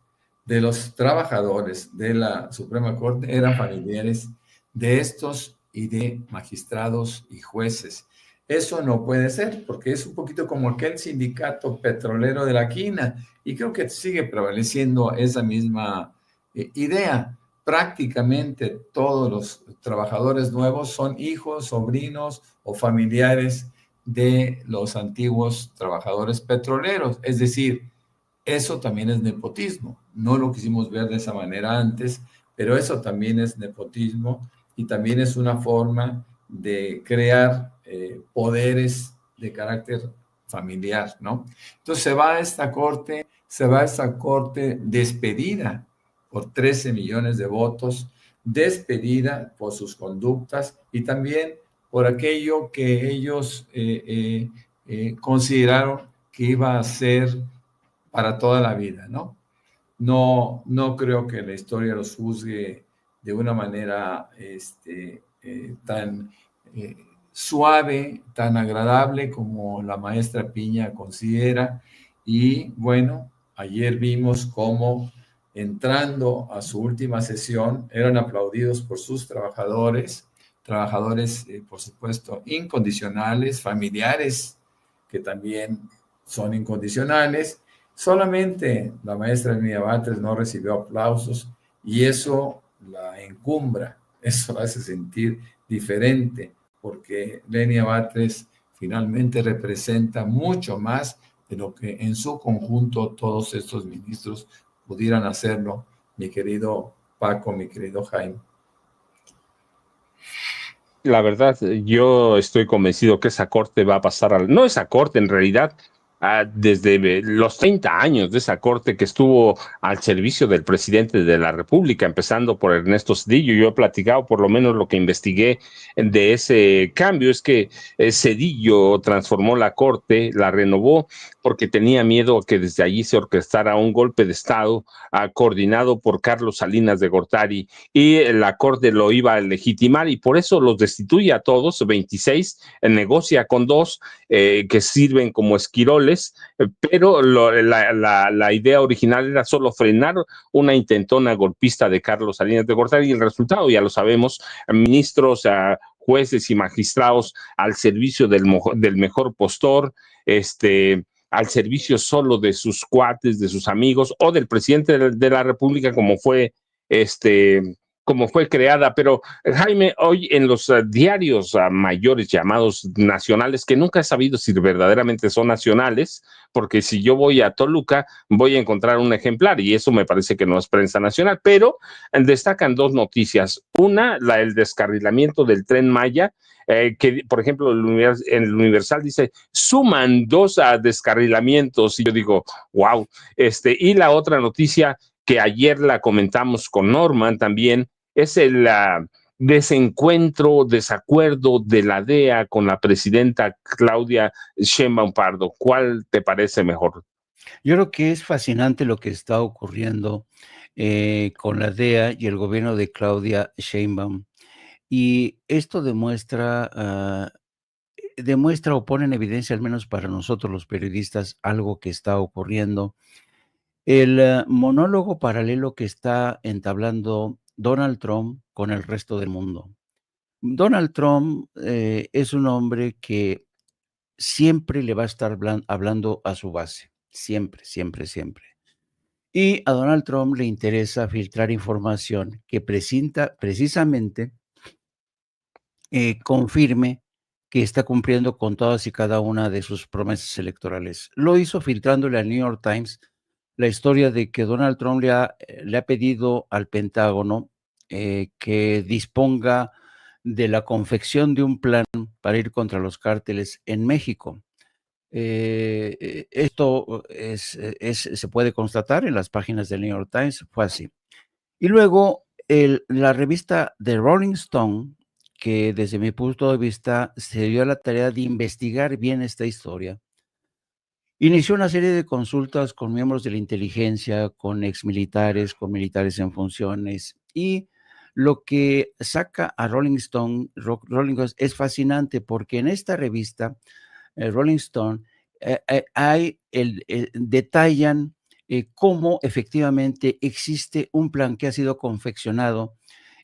de los trabajadores de la Suprema Corte eran familiares de estos y de magistrados y jueces. Eso no puede ser, porque es un poquito como aquel sindicato petrolero de la quina, y creo que sigue prevaleciendo esa misma idea. Prácticamente todos los trabajadores nuevos son hijos, sobrinos o familiares de los antiguos trabajadores petroleros. Es decir, eso también es nepotismo. No lo quisimos ver de esa manera antes, pero eso también es nepotismo y también es una forma de crear poderes de carácter familiar, ¿no? Entonces se va a esta corte despedida por 13 millones de votos, despedida por sus conductas y también por aquello que ellos consideraron que iba a ser para toda la vida, ¿no? No creo que la historia los juzgue de una manera tan suave, tan agradable como la maestra Piña considera. Y bueno, ayer vimos cómo entrando a su última sesión eran aplaudidos por sus trabajadores, por supuesto incondicionales, familiares que también son incondicionales. Solamente la maestra Lenia Batres no recibió aplausos y eso la encumbra, eso la hace sentir diferente, porque Lenia Batres finalmente representa mucho más de lo que en su conjunto todos estos ministros pudieran hacerlo, mi querido Paco, mi querido Jaime. La verdad, yo estoy convencido que esa corte va a pasar no esa corte en realidad, desde los 30 años de esa corte que estuvo al servicio del presidente de la República, empezando por Ernesto Zedillo. Yo he platicado, por lo menos lo que investigué de ese cambio, es que Zedillo transformó la corte, la renovó, porque tenía miedo que desde allí se orquestara un golpe de Estado coordinado por Carlos Salinas de Gortari, y la corte lo iba a legitimar, y por eso los destituye a todos, 26, negocia con 2 que sirven como esquiroles, pero la idea original era solo frenar una intentona golpista de Carlos Salinas de Gortari, y el resultado ya lo sabemos: ministros, jueces y magistrados al servicio del mejor postor, al servicio solo de sus cuates, de sus amigos o del presidente de la República, como fue como fue creada. Pero Jaime, hoy en los diarios mayores llamados nacionales, que nunca he sabido si verdaderamente son nacionales, porque si yo voy a Toluca voy a encontrar un ejemplar y eso me parece que no es prensa nacional, pero destacan dos noticias. Una, el descarrilamiento del Tren Maya, que por ejemplo en el Universal dice suman 2 descarrilamientos y yo digo wow. Y la otra noticia que ayer la comentamos con Norman también es el desacuerdo de la DEA con la presidenta Claudia Sheinbaum Pardo. ¿Cuál te parece mejor? Yo creo que es fascinante lo que está ocurriendo con la DEA y el gobierno de Claudia Sheinbaum. Y esto demuestra o pone en evidencia, al menos para nosotros los periodistas, algo que está ocurriendo. El monólogo paralelo que está entablando Donald Trump con el resto del mundo. Donald Trump es un hombre que siempre le va a estar hablando a su base. Siempre, siempre, siempre. Y a Donald Trump le interesa filtrar información que precisamente confirme que está cumpliendo con todas y cada una de sus promesas electorales. Lo hizo filtrándole al New York Times la historia de que Donald Trump le ha pedido al Pentágono que disponga de la confección de un plan para ir contra los cárteles en México. Esto se puede constatar en las páginas del New York Times, fue así. Y luego la revista The Rolling Stone, que desde mi punto de vista se dio a la tarea de investigar bien esta historia, inició una serie de consultas con miembros de la inteligencia, con exmilitares, con militares en funciones, y lo que saca a Rolling Stone es fascinante porque en esta revista, Rolling Stone, detallan cómo efectivamente existe un plan que ha sido confeccionado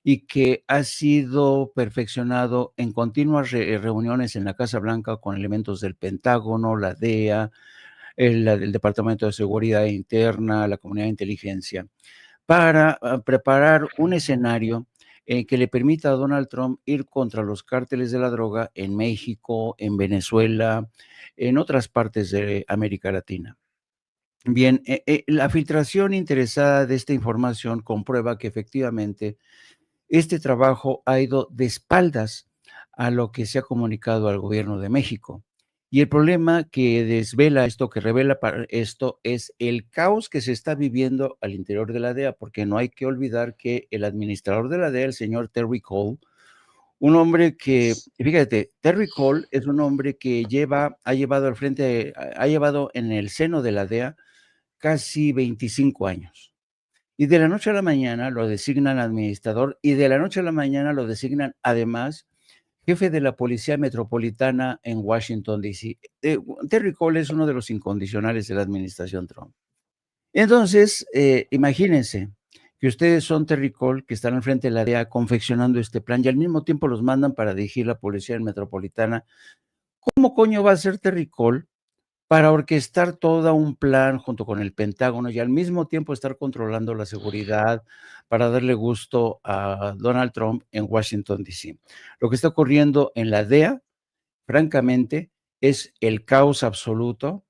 y que ha sido perfeccionado en continuas reuniones en la Casa Blanca con elementos del Pentágono, la DEA, el Departamento de Seguridad Interna, la Comunidad de Inteligencia, para preparar un escenario que le permita a Donald Trump ir contra los cárteles de la droga en México, en Venezuela, en otras partes de América Latina. Bien, la filtración interesada de esta información comprueba que efectivamente este trabajo ha ido de espaldas a lo que se ha comunicado al gobierno de México. Y el problema que desvela esto, que revela esto, es el caos que se está viviendo al interior de la DEA, porque no hay que olvidar que el administrador de la DEA, el señor Terry Cole, un hombre que, fíjate, Terry Cole es un hombre que ha llevado en el seno de la DEA casi 25 años. Y de la noche a la mañana lo designan administrador y de la noche a la mañana lo designan además jefe de la Policía Metropolitana en Washington, D.C. Terry Cole es uno de los incondicionales de la administración Trump. Entonces, imagínense que ustedes son Terry Cole, que están al frente de la DEA confeccionando este plan y al mismo tiempo los mandan para dirigir la Policía Metropolitana. ¿Cómo coño va a ser Terry Cole para orquestar todo un plan junto con el Pentágono y al mismo tiempo estar controlando la seguridad para darle gusto a Donald Trump en Washington, D.C.? Lo que está ocurriendo en la DEA, francamente, es el caos absoluto.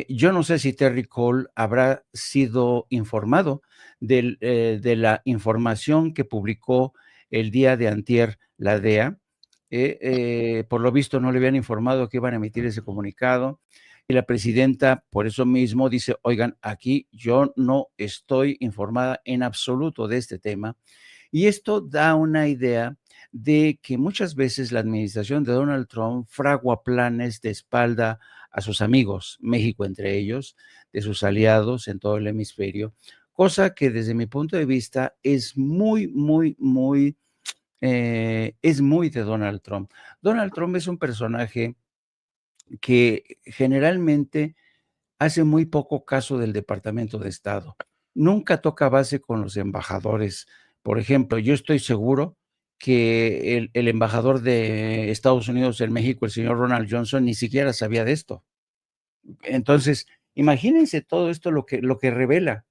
Yo no sé si Terry Cole habrá sido informado de la información que publicó el día de antier la DEA. Por lo visto no le habían informado que iban a emitir ese comunicado. Y la presidenta, por eso mismo, dice, oigan, aquí yo no estoy informada en absoluto de este tema. Y esto da una idea de que muchas veces la administración de Donald Trump fragua planes de espalda a sus amigos, México entre ellos, de sus aliados en todo el hemisferio, cosa que desde mi punto de vista es muy de Donald Trump. Donald Trump es un personaje que generalmente hace muy poco caso del Departamento de Estado. Nunca toca base con los embajadores. Por ejemplo, yo estoy seguro que el embajador de Estados Unidos en México, el señor Ronald Johnson, ni siquiera sabía de esto. Entonces, imagínense todo esto lo que revela.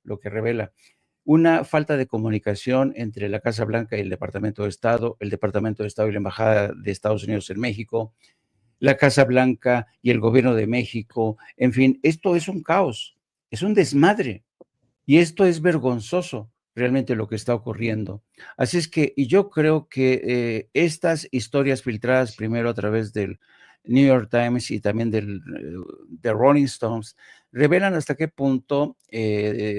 una falta de comunicación entre la Casa Blanca y el Departamento de Estado, el Departamento de Estado y la Embajada de Estados Unidos en México, la Casa Blanca y el gobierno de México. En fin, esto es un caos, es un desmadre. Y esto es vergonzoso, realmente lo que está ocurriendo. Así es que, y yo creo que estas historias filtradas primero a través del New York Times y también de Rolling Stones revelan hasta qué punto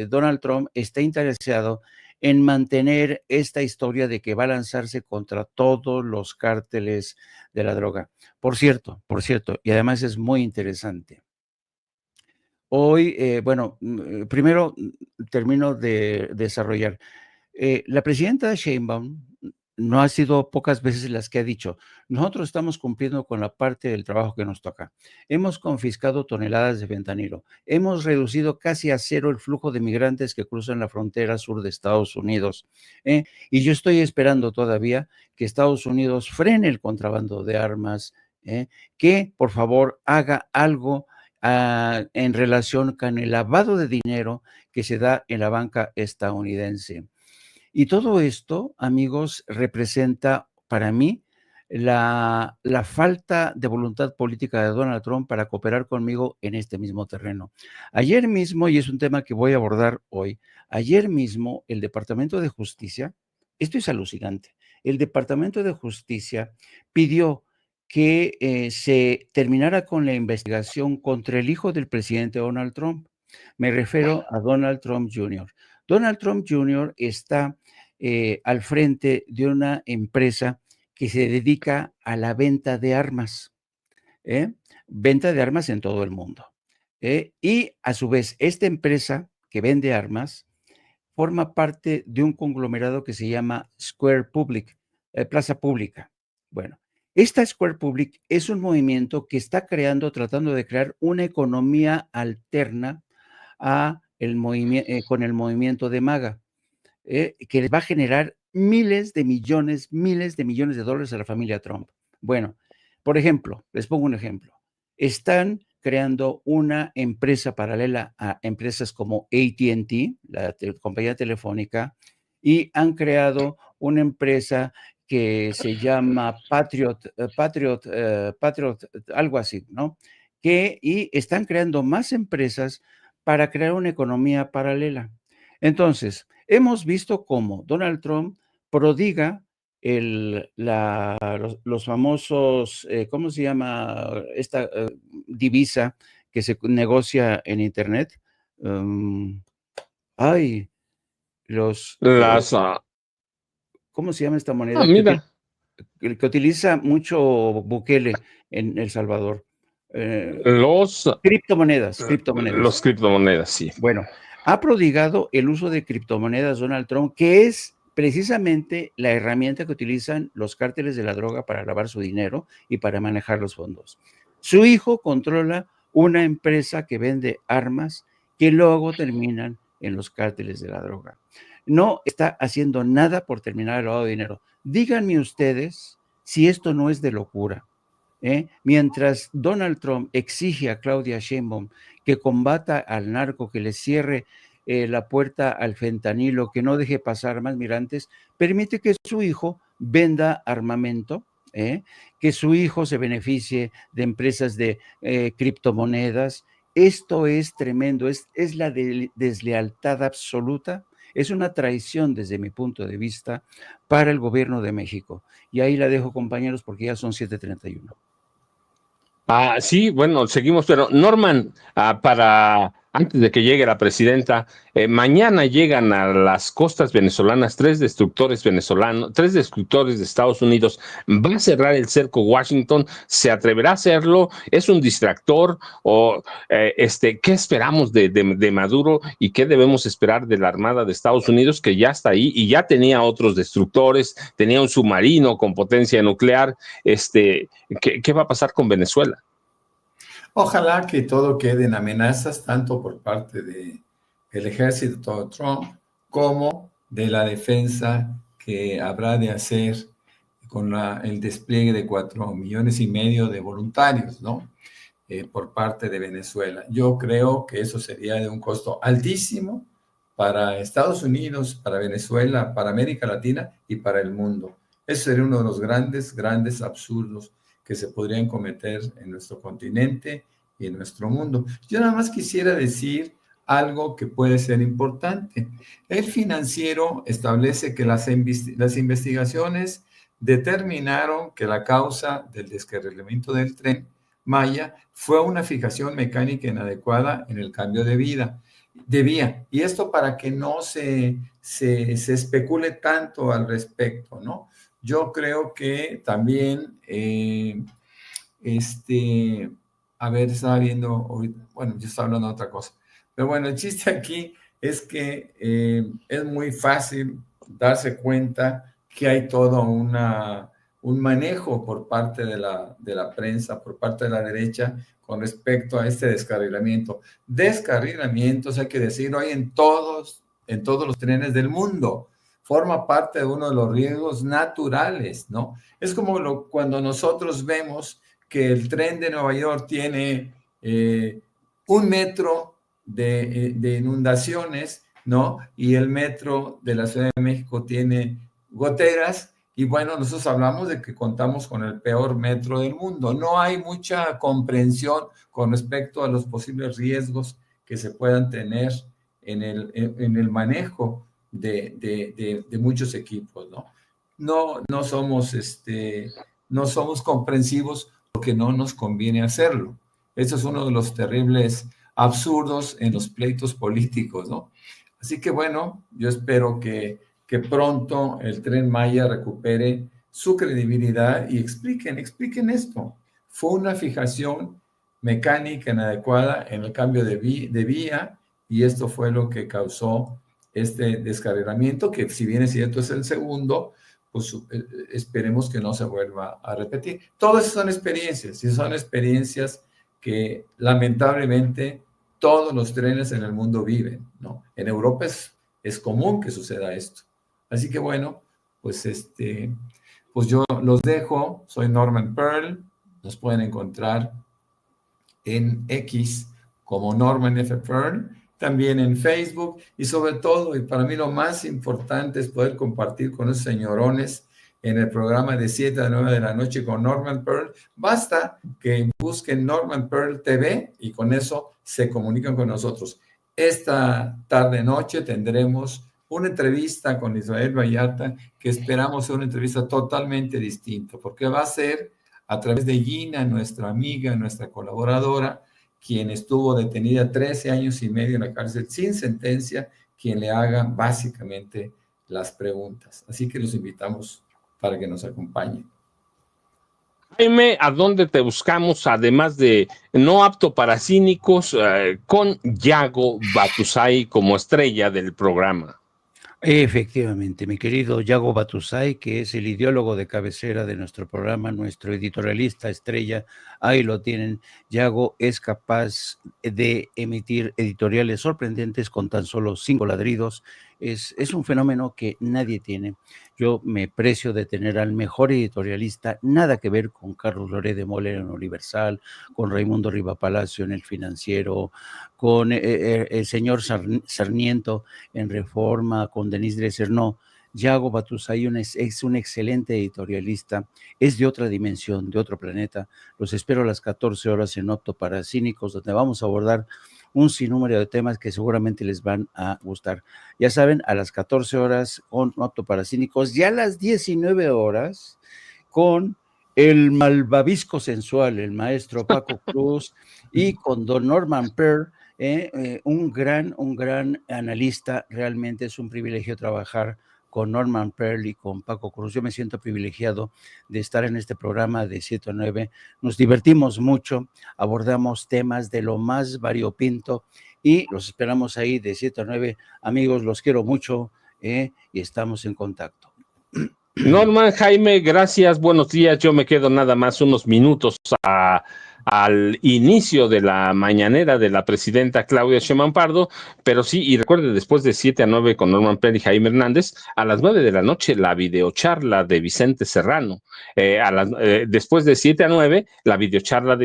Donald Trump está interesado en mantener esta historia de que va a lanzarse contra todos los cárteles de la droga. Por cierto, y además es muy interesante. Hoy, bueno, primero termino de desarrollar. La presidenta Sheinbaum no ha sido pocas veces las que ha dicho, nosotros estamos cumpliendo con la parte del trabajo que nos toca. Hemos confiscado toneladas de fentanilo, hemos reducido casi a cero el flujo de migrantes que cruzan la frontera sur de Estados Unidos. Y yo estoy esperando todavía que Estados Unidos frene el contrabando de armas, que por favor haga algo en relación con el lavado de dinero que se da en la banca estadounidense. Y todo esto, amigos, representa para mí la falta de voluntad política de Donald Trump para cooperar conmigo en este mismo terreno. Ayer mismo, y es un tema que voy a abordar hoy, ayer mismo el Departamento de Justicia, esto es alucinante, el Departamento de Justicia pidió que se terminara con la investigación contra el hijo del presidente Donald Trump. Me refiero a Donald Trump Jr. Donald Trump Jr. está al frente de una empresa que se dedica a la venta de armas, venta de armas en todo el mundo. Y a su vez, esta empresa que vende armas forma parte de un conglomerado que se llama Square Public, Plaza Pública. Bueno, esta Square Public es un movimiento que está tratando de crear una economía alterna a con el movimiento de MAGA, que les va a generar miles de millones de dólares a la familia Trump. Bueno, por ejemplo, les pongo un ejemplo. Están creando una empresa paralela a empresas como AT&T, la compañía telefónica, y han creado una empresa que se llama Patriot, algo así, ¿no? Y están creando más empresas para crear una economía paralela. Entonces, hemos visto cómo Donald Trump prodiga los famosos, ¿cómo se llama esta divisa que se negocia en Internet? Ay, Las, ¿cómo se llama esta moneda? mira, Que utiliza mucho Bukele en El Salvador. los Criptomonedas. criptomonedas, sí. Bueno, ha prodigado el uso de criptomonedas Donald Trump, que es precisamente la herramienta que utilizan los cárteles de la droga para lavar su dinero y para manejar los fondos. Su hijo controla una empresa que vende armas que luego terminan en los cárteles de la droga. No está haciendo nada por terminar el lavado de dinero. Díganme ustedes si esto no es de locura. Mientras Donald Trump exige a Claudia Sheinbaum que combata al narco, que le cierre la puerta al fentanilo, que no deje pasar más migrantes, permite que su hijo venda armamento, que su hijo se beneficie de empresas de criptomonedas. Esto es tremendo, es la deslealtad absoluta, es una traición desde mi punto de vista para el gobierno de México. Y ahí la dejo, compañeros, porque ya son 7:31. Sí, bueno, seguimos, pero Norman, antes de que llegue la presidenta, mañana llegan a las costas venezolanas tres destructores de Estados Unidos. ¿Va a cerrar el cerco Washington? ¿Se atreverá a hacerlo? ¿Es un distractor? ¿O qué esperamos de Maduro y qué debemos esperar de la Armada de Estados Unidos, que ya está ahí y ya tenía otros destructores, tenía un submarino con potencia nuclear? ¿Qué va a pasar con Venezuela? Ojalá que todo quede en amenazas, tanto por parte del ejército de Trump como de la defensa que habrá de hacer con el despliegue de 4,5 millones de voluntarios, ¿no? Por parte de Venezuela. Yo creo que eso sería de un costo altísimo para Estados Unidos, para Venezuela, para América Latina y para el mundo. Ese sería uno de los grandes absurdos que se podrían cometer en nuestro continente y en nuestro mundo. Yo nada más quisiera decir algo que puede ser importante. El Financiero establece que las investigaciones determinaron que la causa del descarrilamiento del Tren Maya fue una fijación mecánica inadecuada en el cambio de vía. Y esto para que no se especule tanto al respecto, ¿no? Yo creo que también, a ver, estaba viendo, bueno, yo estaba hablando de otra cosa, pero bueno, el chiste aquí es que es muy fácil darse cuenta que hay todo un manejo por parte de la prensa, por parte de la derecha, con respecto a este descarrilamiento. Descarrilamientos, hay que decirlo, hay en todos los trenes del mundo. Forma parte de uno de los riesgos naturales, ¿no? Es como cuando nosotros vemos que el tren de Nueva York tiene 1 metro de inundaciones, ¿no? Y el metro de la Ciudad de México tiene goteras. Y bueno, nosotros hablamos de que contamos con el peor metro del mundo. No hay mucha comprensión con respecto a los posibles riesgos que se puedan tener en el manejo de muchos equipos, ¿no? No somos comprensivos porque no nos conviene hacerlo. Eso es uno de los terribles absurdos en los pleitos políticos, ¿no? Así que bueno, yo espero que pronto el Tren Maya recupere su credibilidad y expliquen esto. Fue una fijación mecánica inadecuada en el cambio de vía y esto fue lo que causó este descarrilamiento, que si bien es cierto es el segundo, pues esperemos que no se vuelva a repetir. Todas son experiencias y son experiencias que lamentablemente todos los trenes en el mundo viven, ¿no? En Europa es común que suceda esto. Así que bueno, pues yo los dejo. Soy Norman Pearl. Nos pueden encontrar en X como Norman F. Pearl, también en Facebook y sobre todo, y para mí lo más importante es poder compartir con esos señorones en el programa de 7 a 9 de la noche con Norman Pearl. Basta que busquen Norman Pearl TV y con eso se comunican con nosotros. Esta tarde-noche tendremos una entrevista con Israel Vallarta que esperamos sea una entrevista totalmente distinta, porque va a ser a través de Gina, nuestra amiga, nuestra colaboradora, quien estuvo detenida 13 años y medio en la cárcel sin sentencia, quien le haga básicamente las preguntas. Así que los invitamos para que nos acompañen. Jaime, ¿a dónde te buscamos, además de No Apto para Cínicos, con Yago Batusay como estrella del programa? Efectivamente, mi querido Yago Batusay, que es el ideólogo de cabecera de nuestro programa, nuestro editorialista estrella, ahí lo tienen. Yago es capaz de emitir editoriales sorprendentes con tan solo 5 ladridos. Es un fenómeno que nadie tiene. Yo me precio de tener al mejor editorialista, nada que ver con Carlos Loré de Moller en Universal, con Raimundo Rivapalacio en El Financiero, con el señor Sarmiento en Reforma, con Denise Dresser. No, Yago Batusay es un excelente editorialista, es de otra dimensión, de otro planeta. Los espero a las 14 horas en Opto para Cínicos, donde vamos a abordar un sinnúmero de temas que seguramente les van a gustar. Ya saben, a las 14 horas con Opto para Cínicos, ya a las 19 horas con el malvavisco sensual, el maestro Paco Cruz, y con don Norman Pearl, un gran analista. Realmente es un privilegio trabajar con Norman Pearl y con Paco Cruz. Yo me siento privilegiado de estar en este programa de 7 a 9. Nos divertimos mucho, abordamos temas de lo más variopinto y los esperamos ahí de 7 a 9. Amigos, los quiero mucho y estamos en contacto. Norman, Jaime, gracias, buenos días. Yo me quedo nada más unos minutos a al inicio de la mañanera de la presidenta Claudia Sheinbaum Pardo, pero sí, y recuerde, después de 7 a 9 con Norman Pérez y Jaime Hernández, a las 9 de la noche la videocharla de Vicente Serrano, después de 7 a 9, la videocharla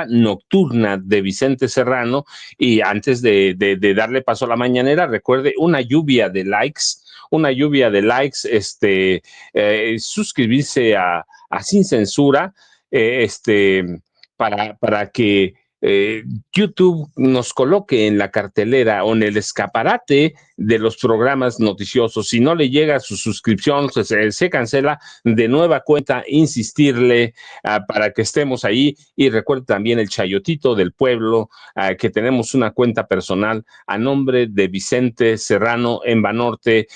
nocturna de Vicente Serrano, y antes de darle paso a la mañanera, recuerde, una lluvia de likes, suscribirse a Sin Censura, para que YouTube nos coloque en la cartelera o en el escaparate de los programas noticiosos. Si no le llega su suscripción, se cancela. De nueva cuenta, insistirle para que estemos ahí. Y recuerde también el Chayotito del Pueblo, que tenemos una cuenta personal a nombre de Vicente Serrano en Banorte,